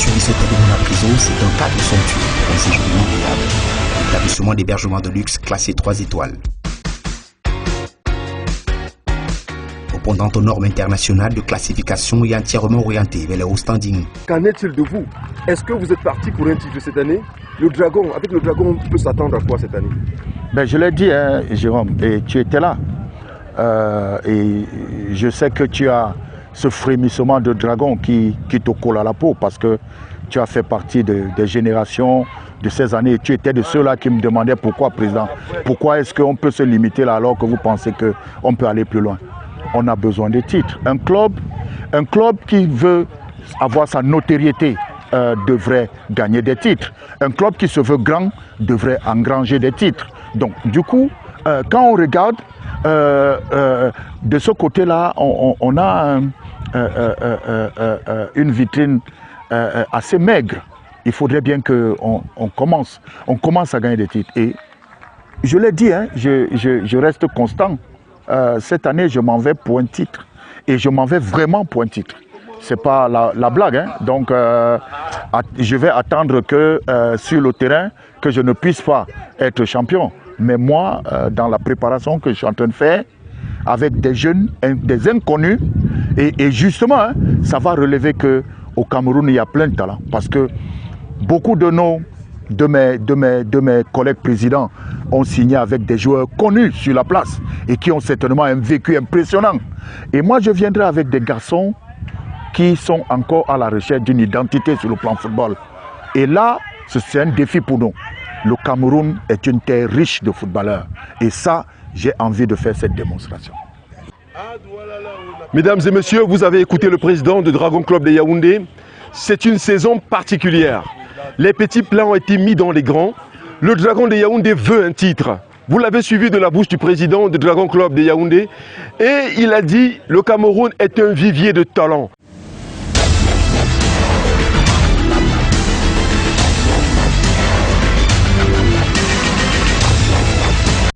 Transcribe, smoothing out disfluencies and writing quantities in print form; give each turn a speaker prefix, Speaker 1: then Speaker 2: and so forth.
Speaker 1: l'ouverture du secteur de Mouna Prison, c'est un cadre somptueux pour un séjour inoubliable. L'établissement d'hébergement de luxe classé 3 étoiles. Répondant aux normes internationales de classification et entièrement orienté vers le haut standing.
Speaker 2: Qu'en est-il de vous? Est-ce que vous êtes parti pour un titre cette année? Avec le Dragon, on peut s'attendre à quoi cette année?
Speaker 3: Je l'ai dit, hein, Jérôme, et tu étais là. Et je sais que tu as ce frémissement de Dragon qui te colle à la peau parce que tu as fait partie des générations de ces années. Tu étais de ceux-là qui me demandaient pourquoi, président, pourquoi est-ce qu'on peut se limiter là alors que vous pensez qu'on peut aller plus loin? On a besoin de titres. Un club qui veut avoir sa notoriété devrait gagner des titres. Un club qui se veut grand devrait engranger des titres. Donc, du coup, quand on regarde, de ce côté-là, on a une vitrine assez maigre. Il faudrait bien qu'on commence à gagner des titres. Et je l'ai dit, hein, je reste constant. Cette année, je m'en vais pour un titre. Et je m'en vais vraiment pour un titre. Ce n'est pas la blague. Hein. Donc, je vais attendre que sur le terrain, que je ne puisse pas être champion. Mais moi, dans la préparation que je suis en train de faire, avec des jeunes, des inconnus, et justement, hein, ça va relever qu'au Cameroun, il y a plein de talents. Parce que beaucoup de mes collègues présidents ont signé avec des joueurs connus sur la place et qui ont certainement un vécu impressionnant. Et moi, je viendrai avec des garçons qui sont encore à la recherche d'une identité sur le plan football. Et là, c'est un défi pour nous. Le Cameroun est une terre riche de footballeurs. Et ça, j'ai envie de faire cette démonstration.
Speaker 2: Mesdames et messieurs, vous avez écouté le président de Dragon Club de Yaoundé. C'est une saison particulière. Les petits plans ont été mis dans les grands. Le Dragon de Yaoundé veut un titre. Vous l'avez suivi de la bouche du président de Dragon Club de Yaoundé. Et il a dit, le Cameroun est un vivier de talent.